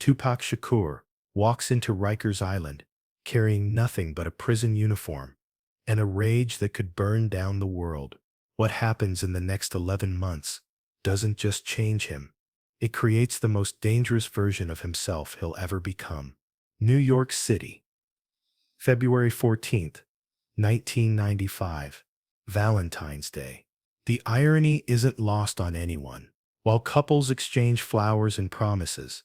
Tupac Shakur walks into Rikers Island, carrying nothing but a prison uniform and a rage that could burn down the world. What happens in the next 11 months doesn't just change him. It creates the most dangerous version of himself he'll ever become. New York City, February 14th, 1995. Valentine's Day. The irony isn't lost on anyone. While couples exchange flowers and promises,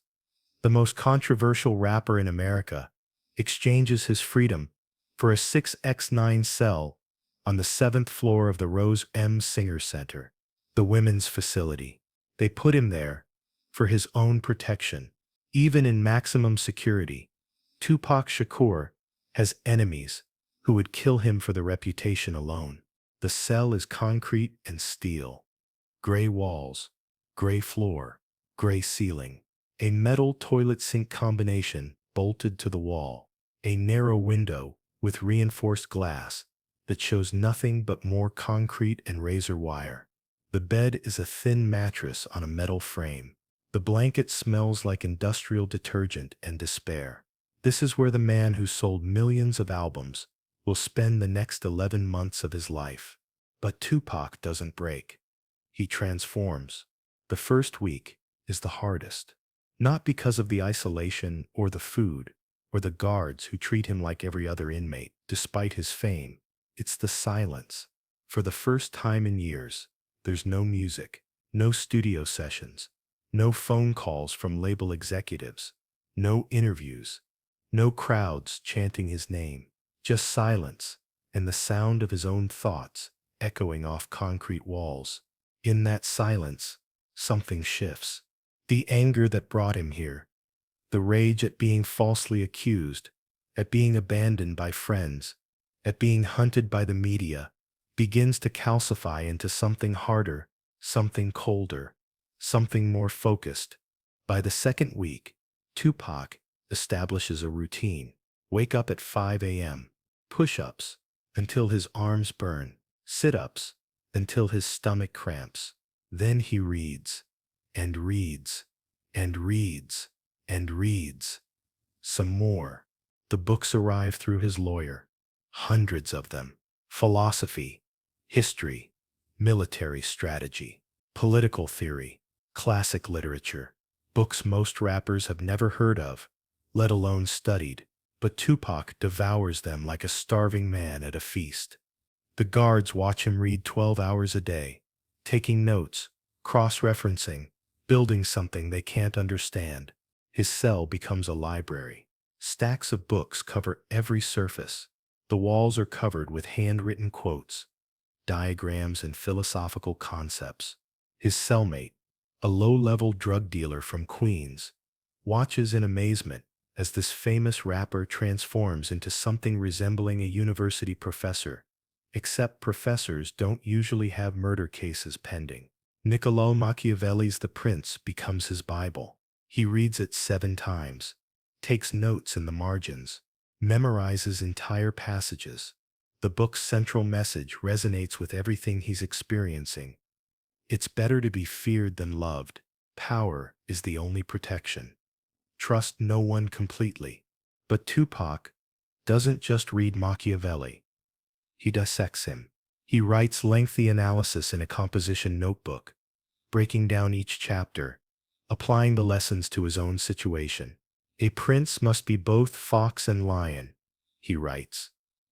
the most controversial rapper in America exchanges his freedom for a 6x9 cell on the 7th floor of the Rose M. Singer Center, the women's facility. They put him there for his own protection. Even in maximum security, Tupac Shakur has enemies who would kill him for the reputation alone. The cell is concrete and steel. Gray walls, gray floor, gray ceiling. A metal toilet sink combination bolted to the wall. A narrow window with reinforced glass that shows nothing but more concrete and razor wire. The bed is a thin mattress on a metal frame. The blanket smells like industrial detergent and despair. This is where the man who sold millions of albums will spend the next 11 months of his life. But Tupac doesn't break. He transforms. The first week is the hardest. Not because of the isolation or the food or the guards who treat him like every other inmate, despite his fame. It's the silence. For the first time in years, there's no music, no studio sessions, no phone calls from label executives, no interviews, no crowds chanting his name, just silence and the sound of his own thoughts echoing off concrete walls. In that silence, something shifts. The anger that brought him here, the rage at being falsely accused, at being abandoned by friends, at being hunted by the media, begins to calcify into something harder, something colder, something more focused. By the second week, Tupac establishes a routine. Wake up at 5 a.m., push-ups until his arms burn, sit-ups until his stomach cramps. Then he reads, and reads, and reads, and reads. Some more. The books arrive through his lawyer. Hundreds of them. Philosophy, history, military strategy, political theory, classic literature. Books most rappers have never heard of, let alone studied. But Tupac devours them like a starving man at a feast. The guards watch him read 12 hours a day, taking notes, cross-referencing, building something they can't understand. His cell becomes a library. Stacks of books cover every surface. The walls are covered with handwritten quotes, diagrams, and philosophical concepts. His cellmate, a low-level drug dealer from Queens, watches in amazement as this famous rapper transforms into something resembling a university professor. Except professors don't usually have murder cases pending. Niccolò Machiavelli's The Prince becomes his Bible. He reads it 7 times, takes notes in the margins, memorizes entire passages. The book's central message resonates with everything he's experiencing. It's better to be feared than loved. Power is the only protection. Trust no one completely. But Tupac doesn't just read Machiavelli. He dissects him. He writes lengthy analysis in a composition notebook, breaking down each chapter, applying the lessons to his own situation. A prince must be both fox and lion, he writes.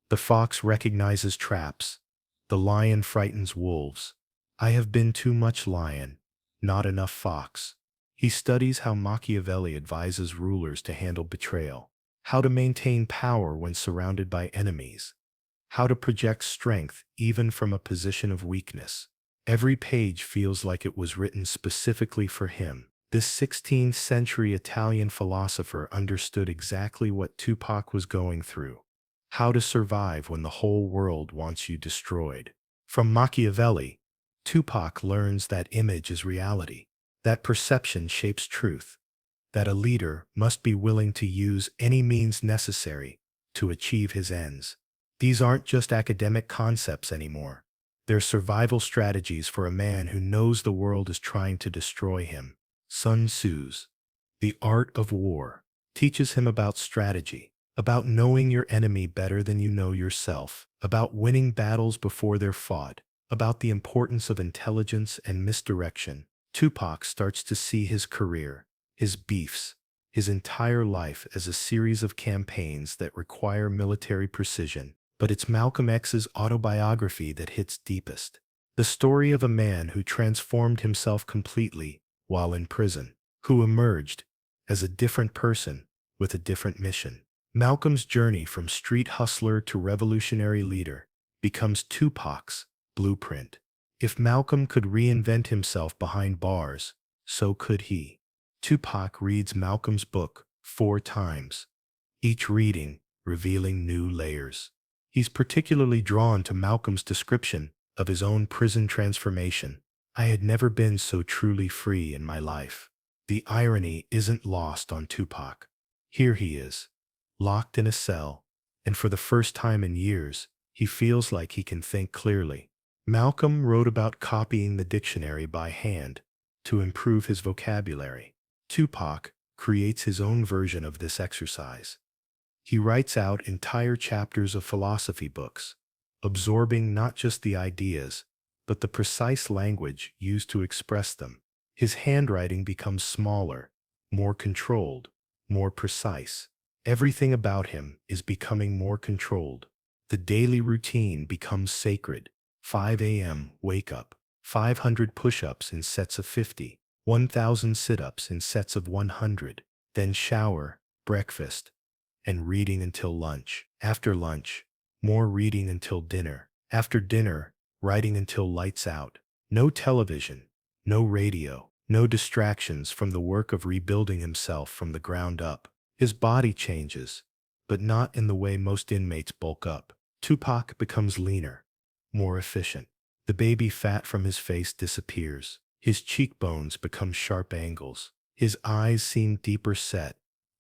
The fox recognizes traps. The lion frightens wolves. I have been too much lion, not enough fox. He studies how Machiavelli advises rulers to handle betrayal, how to maintain power when surrounded by enemies, how to project strength even from a position of weakness. Every page feels like it was written specifically for him. This 16th century Italian philosopher understood exactly what Tupac was going through. How to survive when the whole world wants you destroyed. From Machiavelli, Tupac learns that image is reality, that perception shapes truth, that a leader must be willing to use any means necessary to achieve his ends. These aren't just academic concepts anymore. They're survival strategies for a man who knows the world is trying to destroy him. Sun Tzu's The Art of War teaches him about strategy, about knowing your enemy better than you know yourself, about winning battles before they're fought, about the importance of intelligence and misdirection. Tupac starts to see his career, his beefs, his entire life as a series of campaigns that require military precision. But it's Malcolm X's autobiography that hits deepest. The story of a man who transformed himself completely while in prison, who emerged as a different person with a different mission. Malcolm's journey from street hustler to revolutionary leader becomes Tupac's blueprint. If Malcolm could reinvent himself behind bars, so could he. Tupac reads Malcolm's book 4 times, each reading revealing new layers. He's particularly drawn to Malcolm's description of his own prison transformation. I had never been so truly free in my life. The irony isn't lost on Tupac. Here he is, locked in a cell, and for the first time in years, he feels like he can think clearly. Malcolm wrote about copying the dictionary by hand to improve his vocabulary. Tupac creates his own version of this exercise. He writes out entire chapters of philosophy books, absorbing not just the ideas, but the precise language used to express them. His handwriting becomes smaller, more controlled, more precise. Everything about him is becoming more controlled. The daily routine becomes sacred. 5 a.m. wake up, 500 push-ups in sets of 50, 1,000 sit-ups in sets of 100, then shower, breakfast, and reading until lunch. After lunch, more reading until dinner. After dinner, writing until lights out. No television, no radio, no distractions from the work of rebuilding himself from the ground up. His body changes, but not in the way most inmates bulk up. Tupac becomes leaner, more efficient. The baby fat from his face disappears. His cheekbones become sharp angles. His eyes seem deeper set,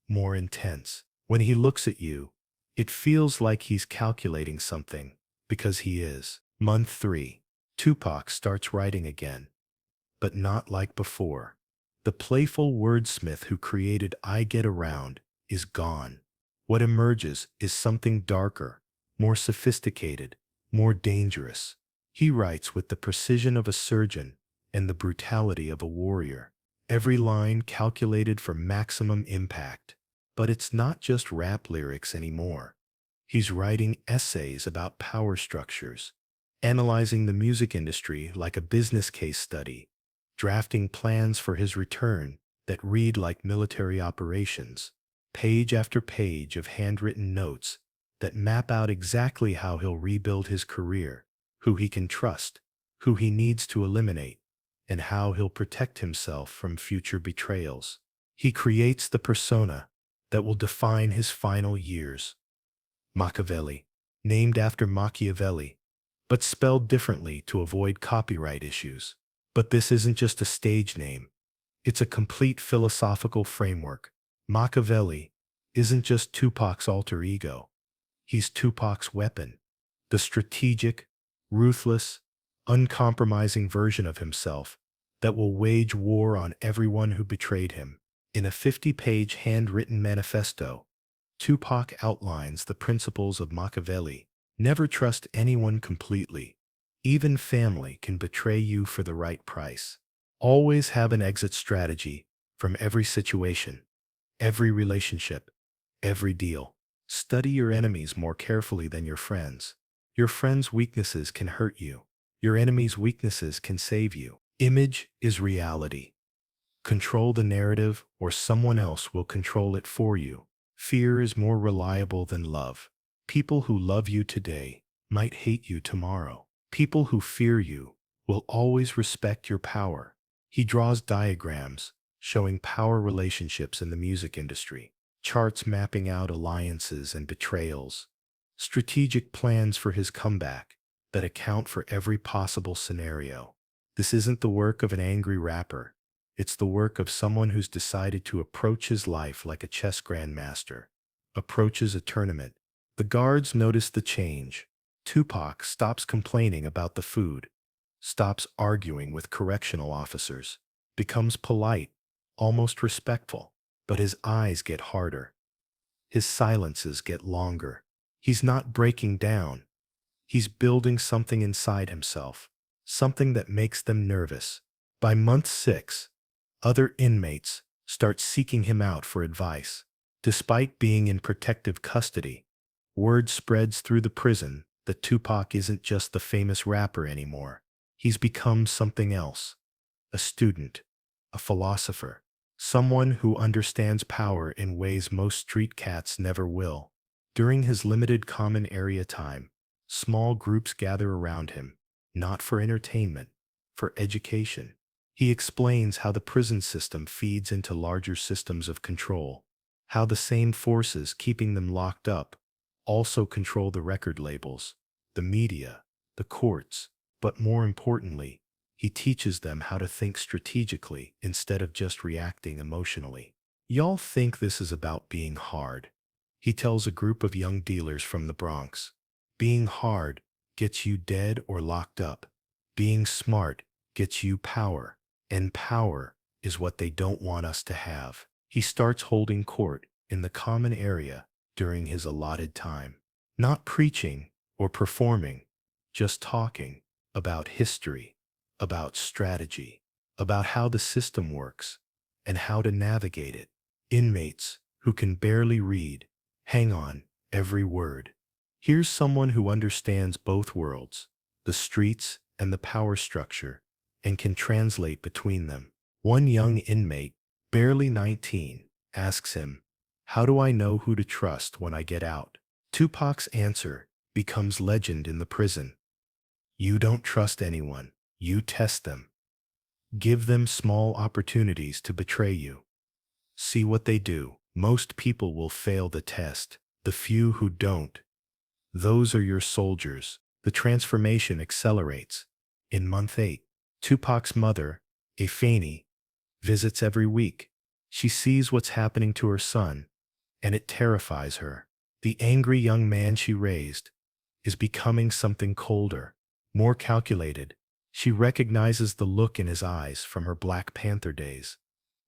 more intense. When he looks at you, it feels like he's calculating something, because he is. Month 3. Tupac starts writing again, but not like before. The playful wordsmith who created I Get Around is gone. What emerges is something darker, more sophisticated, more dangerous. He writes with the precision of a surgeon and the brutality of a warrior. Every line calculated for maximum impact. But it's not just rap lyrics anymore. He's writing essays about power structures, analyzing the music industry like a business case study, drafting plans for his return that read like military operations, page after page of handwritten notes that map out exactly how he'll rebuild his career, who he can trust, who he needs to eliminate, and how he'll protect himself from future betrayals. He creates the persona that will define his final years. Makaveli, named after Machiavelli, but spelled differently to avoid copyright issues. But this isn't just a stage name. It's a complete philosophical framework. Makaveli isn't just Tupac's alter ego. He's Tupac's weapon, the strategic, ruthless, uncompromising version of himself that will wage war on everyone who betrayed him. In a 50-page handwritten manifesto, Tupac outlines the principles of Makaveli. Never trust anyone completely. Even family can betray you for the right price. Always have an exit strategy from every situation, every relationship, every deal. Study your enemies more carefully than your friends. Your friends' weaknesses can hurt you. Your enemies' weaknesses can save you. Image is reality. Control the narrative, or someone else will control it for you. Fear is more reliable than love. People who love you today might hate you tomorrow. People who fear you will always respect your power. He draws diagrams showing power relationships in the music industry, charts mapping out alliances and betrayals, strategic plans for his comeback that account for every possible scenario. This isn't the work of an angry rapper. It's the work of someone who's decided to approach his life like a chess grandmaster approaches a tournament. The guards notice the change. Tupac stops complaining about the food, stops arguing with correctional officers, becomes polite, almost respectful. but his eyes get harder. His silences get longer. He's not breaking down. He's building something inside himself, something that makes them nervous. By month 6, other inmates start seeking him out for advice. Despite being in protective custody, word spreads through the prison that Tupac isn't just the famous rapper anymore. He's become something else. A student, a philosopher, someone who understands power in ways most street cats never will. During his limited common area time, small groups gather around him, not for entertainment, for education. He explains how the prison system feeds into larger systems of control, how the same forces keeping them locked up also control the record labels, the media, the courts, but more importantly, he teaches them how to think strategically instead of just reacting emotionally. Y'all think this is about being hard, he tells a group of young dealers from the Bronx. Being hard gets you dead or locked up. Being smart gets you power, and power is what they don't want us to have. He starts holding court in the common area during his allotted time. Not preaching or performing, just talking about history, about strategy, about how the system works, and how to navigate it. Inmates who can barely read hang on every word. Here's someone who understands both worlds, the streets and the power structure, and can translate between them. One young inmate, barely 19, asks him, "How do I know who to trust when I get out?" Tupac's answer becomes legend in the prison. "You don't trust anyone. You test them. Give them small opportunities to betray you. See what they do. Most people will fail the test. The few who don't, those are your soldiers." The transformation accelerates. In month 8, Tupac's mother, Afeni, visits every week. She sees what's happening to her son, and it terrifies her. The angry young man she raised is becoming something colder, more calculated. She recognizes the look in his eyes from her Black Panther days,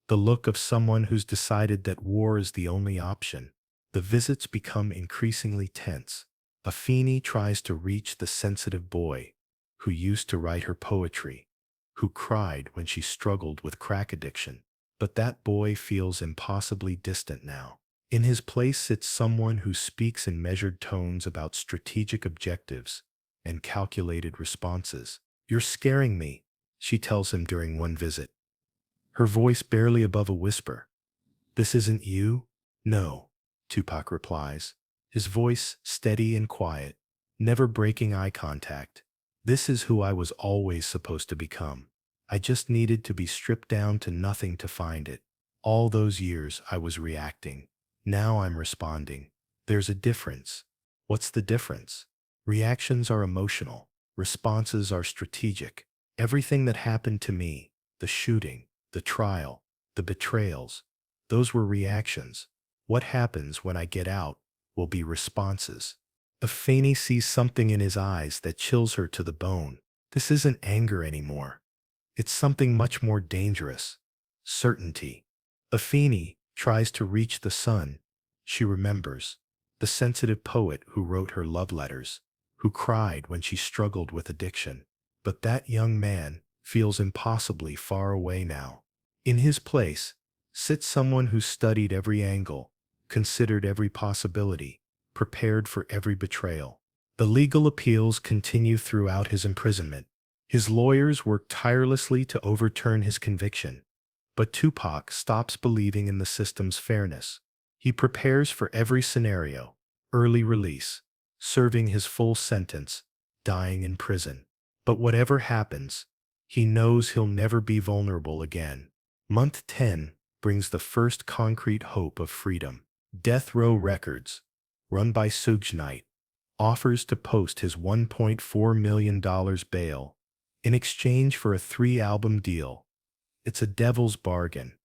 the look of someone who's decided that war is the only option. The visits become increasingly tense. Afeni tries to reach the sensitive boy who used to write her poetry, who cried when she struggled with crack addiction. But that boy feels impossibly distant now. In his place sits someone who speaks in measured tones about strategic objectives and calculated responses. "You're scaring me," she tells him during one visit, her voice barely above a whisper. "This isn't you?" "No," Tupac replies, his voice steady and quiet, never breaking eye contact. "This is who I was always supposed to become. I just needed to be stripped down to nothing to find it. All those years I was reacting. Now I'm responding. There's a difference." "What's the difference?" "Reactions are emotional. Responses are strategic. Everything that happened to me, the shooting, the trial, the betrayals, those were reactions. What happens when I get out will be responses." Afeni sees something in his eyes that chills her to the bone. This isn't anger anymore. It's something much more dangerous. Certainty. Afeni tries to reach the son she remembers, the sensitive poet who wrote her love letters, who cried when she struggled with addiction. But that young man feels impossibly far away now. In his place sits someone who studied every angle, considered every possibility, prepared for every betrayal. The legal appeals continue throughout his imprisonment. His lawyers work tirelessly to overturn his conviction. But Tupac stops believing in the system's fairness. He prepares for every scenario: early release, serving his full sentence, dying in prison. But whatever happens, he knows he'll never be vulnerable again. Month 10 brings the first concrete hope of freedom. Death Row Records, run by Suge Knight, offers to post his $1.4 million bail in exchange for a 3-album deal. It's a devil's bargain,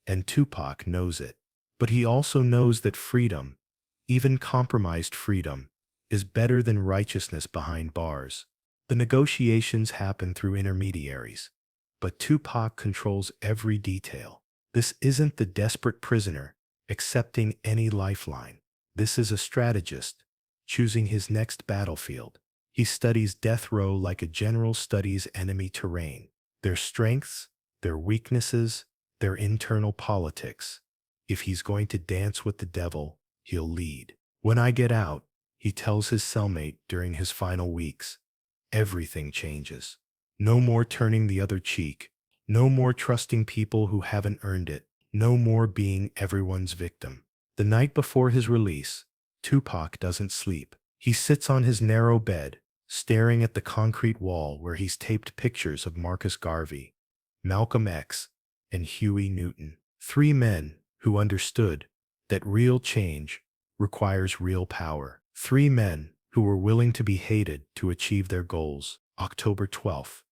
and Tupac knows it. But he also knows that freedom, even compromised freedom, is better than righteousness behind bars. The negotiations happen through intermediaries, but Tupac controls every detail. This isn't the desperate prisoner accepting any lifeline. This is a strategist choosing his next battlefield. He studies death row like a general studies enemy terrain, their strengths, their weaknesses, their internal politics. If he's going to dance with the devil, he'll lead. When I get out, he tells his cellmate during his final weeks, everything changes. No more turning the other cheek. No more trusting people who haven't earned it. No more being everyone's victim. The night before his release, Tupac doesn't sleep. He sits on his narrow bed, staring at the concrete wall where he's taped pictures of Marcus Garvey, Malcolm X, and Huey Newton. Three men who understood that real change requires real power. Three men who were willing to be hated to achieve their goals. October 12th,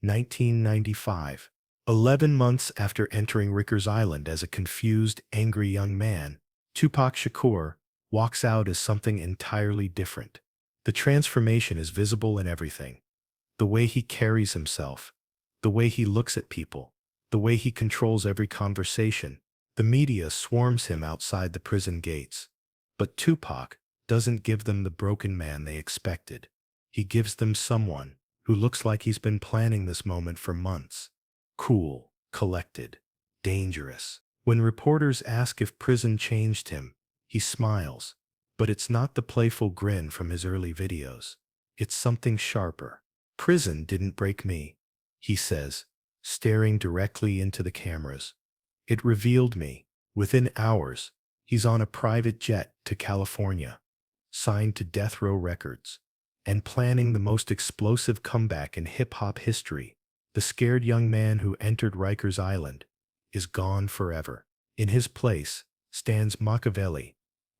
1995. 11 months after entering Rikers Island as a confused, angry young man, Tupac Shakur walks out as something entirely different. The transformation is visible in everything. The way he carries himself, the way he looks at people, the way he controls every conversation. The media swarms him outside the prison gates. But Tupac doesn't give them the broken man they expected. He gives them someone who looks like he's been planning this moment for months. Cool, collected, dangerous. When reporters ask if prison changed him, he smiles. But it's not the playful grin from his early videos. It's something sharper. Prison didn't break me, he says, staring directly into the cameras. It revealed me. Within hours, he's on a private jet to California, signed to Death Row Records, and planning the most explosive comeback in hip-hop history. The scared young man who entered Rikers Island is gone forever. In his place stands Makaveli,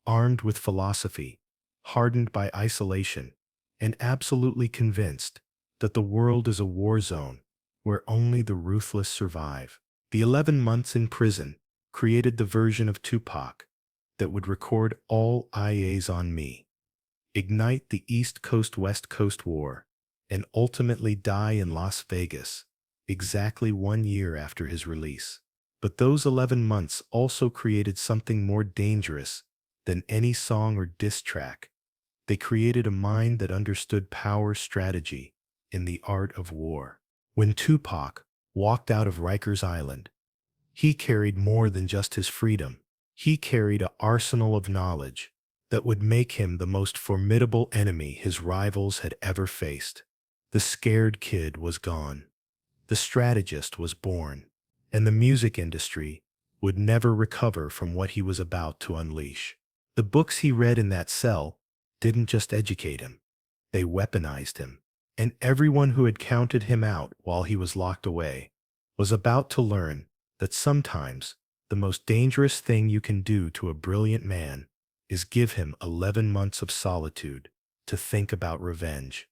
armed with philosophy, hardened by isolation, and absolutely convinced that the world is a war zone where only the ruthless survive. The 11 months in prison created the version of Tupac that would record all eyes on me, ignite the East Coast-West Coast War, and ultimately die in Las Vegas, exactly 1 year after his release. But those 11 months also created something more dangerous than any song or diss track. They created a mind that understood power strategy in the art of war. When Tupac walked out of Rikers Island, he carried more than just his freedom. He carried an arsenal of knowledge that would make him the most formidable enemy his rivals had ever faced. The scared kid was gone. The strategist was born. And the music industry would never recover from what he was about to unleash. The books he read in that cell didn't just educate him. They weaponized him. And everyone who had counted him out while he was locked away was about to learn that sometimes the most dangerous thing you can do to a brilliant man is give him 11 months of solitude to think about revenge.